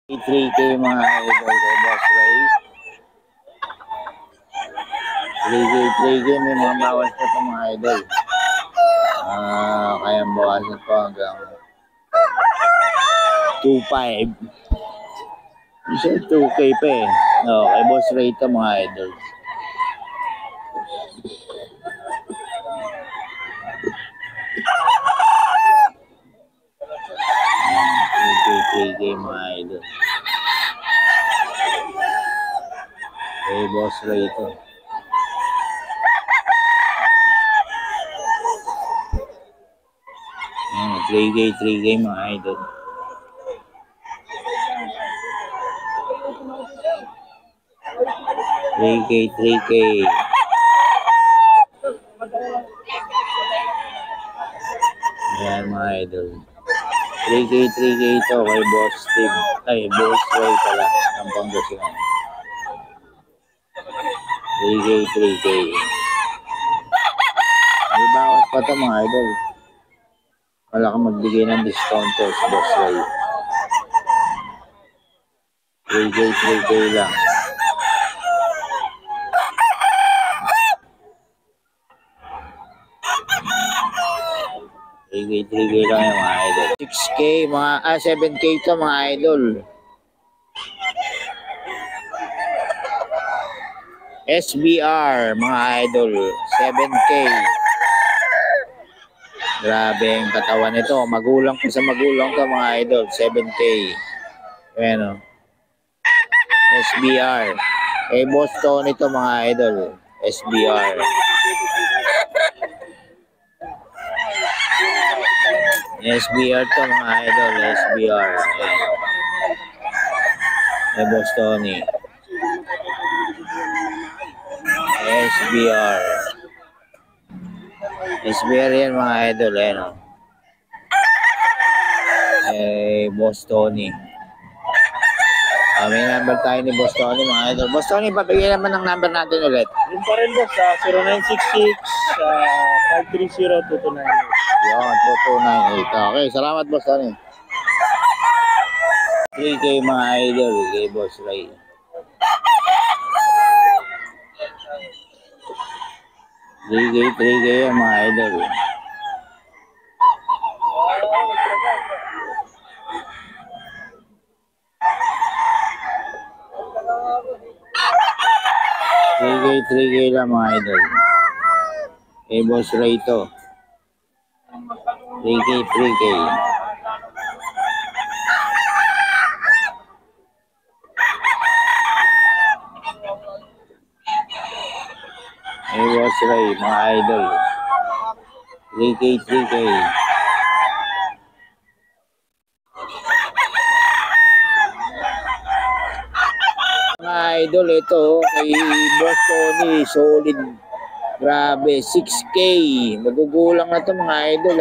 3K mga idol kay Boss Ray. 3K may mga bawas pa ito mga idol. Kaya bawasan ko hanggang 2.5. Isa 2K pa eh. Kay Boss Ray ito mga idol. Mga idol. Kay Boss Ray ito. Ayan, 3K mga idol. 3K. Ayan mga idol. 3K ito kay Boss Steve. Ay, Boss Ray pala. Ang Pangasinan. 3K. May bawas pa ito mga idol. Wala kang magbigay ng discount to sa Boss Ray. 3K lang. 3K lang yung mga idol. 6K, 7K ito mga idol. SBR mga idol, 7K. Grabe ang katawan nito. Magulang pa sa magulang to mga idol, 7K. Ayan o. SBR. Boss Tony ito mga idol, SBR. SBR to mga idol, SBR. Boss Tony. SBR. SBR yan mga idol, Boss Tony. May number tayo ni Boss Tony mga idol. Boss Tony, papigyan naman ng number natin ulit. Yung pa rin boss, 0966-530-2298. Yun, 2298. Okay, salamat Boss Tony. 3K mga idol kay Boss Ray. 3K yan mga idol. Three K lang mga idol. Kay Boss Ray ito. 3K. Boss Ray, mga idol. 3K. Mga idol, ito kay Boss Tony, solid. Grabe, 6K. Magugulang na to mga idol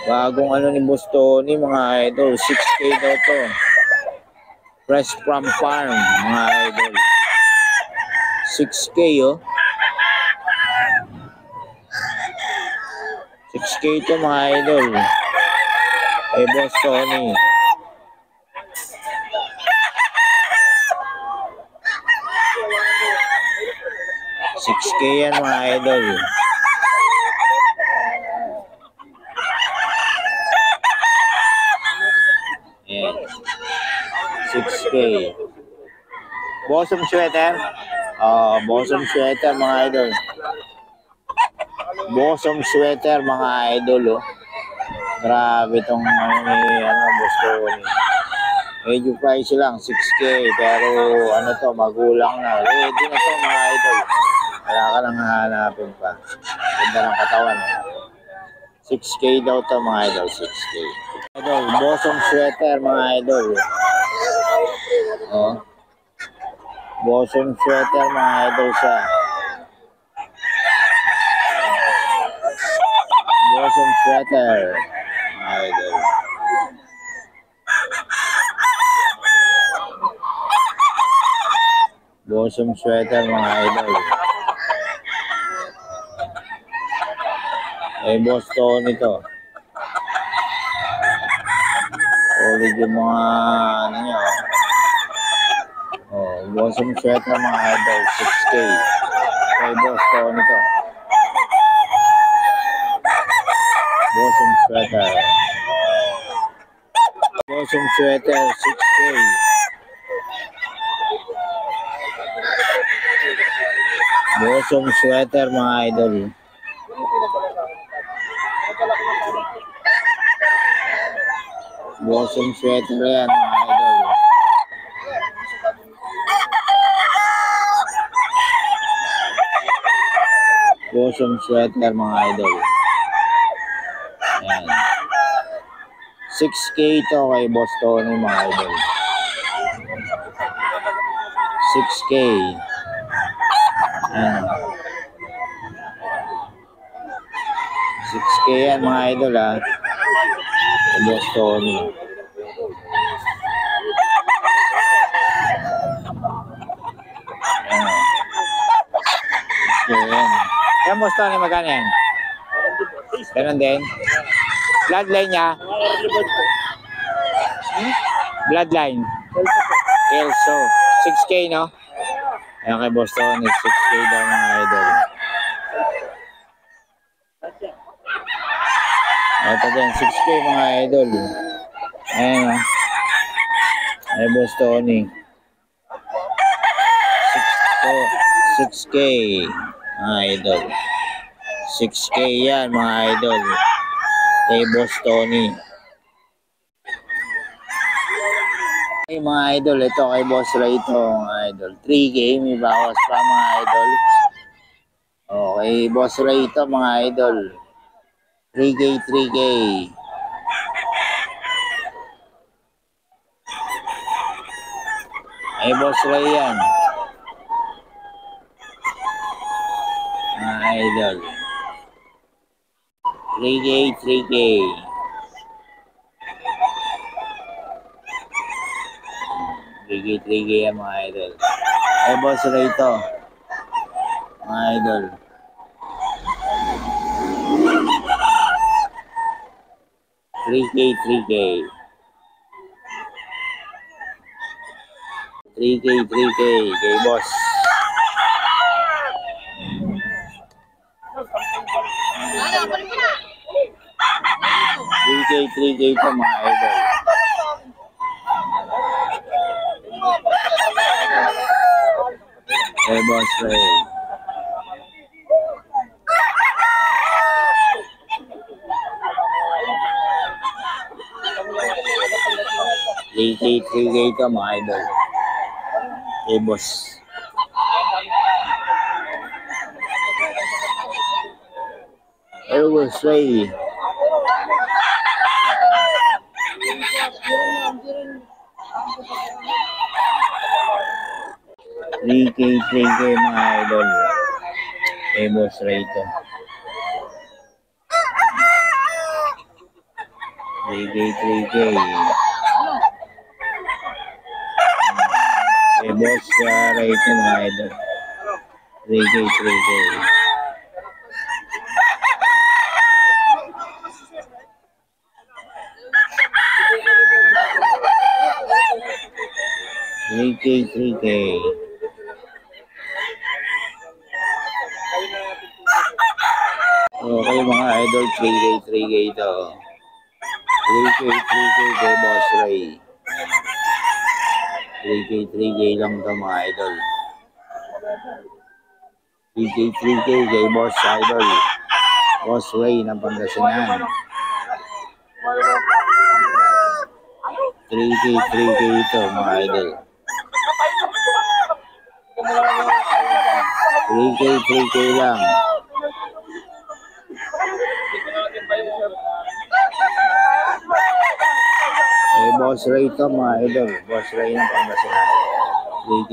bagong ni Boss Tony mga idol, 6K daw to. Fresh from farm mga idol. 6K 6K to mga idol. Kay Boss Tony. $6K yan mga idol. Ayan. 6K. Bosom sweater. Bosom sweater mga idol. Bosom sweater mga idol. Grabe tong Boss Tony. Medyo price lang, 6K. Pero magulang na. Ready na to mga idol. Wala ka nang hahanapin pa. Ganda ng katawan. 6K daw to mga idol, 6K. Idol, Bosom sweater mga idol. Bosom sweater mga idol siya. Bosom sweater mga idol. Bosom sweater mga idol. Boss Tony to. Solid yung mga ano nyo. Oh, Bossong sweater mga idol, 6K. Kay boss to nito. Bossong sweater. Bossong sweater, 6K. Bossong sweater mga idol. Bossong sweater yan mga idol. Bossong sweater mga idol. Ayan. 6K ito kay Boss Tony mga idol. 6K. Ayan. 6K yan mga idol ha. Kay Boss Tony. Ayan. 6K yan. Ayan Boss Tony, magkano yan? Ganun din. Bloodline niya. Bloodline. Kelso. 6K, no? Ayan kay Boss Tony. 6K daw mga idol. Ito din. 6K mga idol. Ayan, no? Ay, Boss Tony. 6K. Mga idol. 6K yan mga idol. Kay Boss Tony. Hey mga idol, ito kay Boss Ray ito mga idol. 3K, may bawas pa mga idol. Okay, Boss Ray ito mga idol. 3K, 3K. Ay Boss Ray yan. Mga idol. 3K, 3K. 3K, 3K yan mga idol. Ay, Boss Ray ito. Mga idol. 3K, 3K. 3K, 3K. Kay Boss. 3K, 3K ito mga idol. Hey, Boss Ray. Three K ito mga idol. Hey, Boss. Hey, Boss Ray. 3K mga idol. Kay Boss Ray ito. 3K. Kay Boss Ray ito mga idol. 3K. 3K. Okay mga idol, 3K ito. 3K kay Boss Ray. 3K lang ito mga idol. 3K kay Boss Idol. Boss Ray ng Pangasinan. 3K ito mga idol. 3K lang. Eh, Boss Ray ito mga idol. Boss Ray ng Pangasinan. 3K.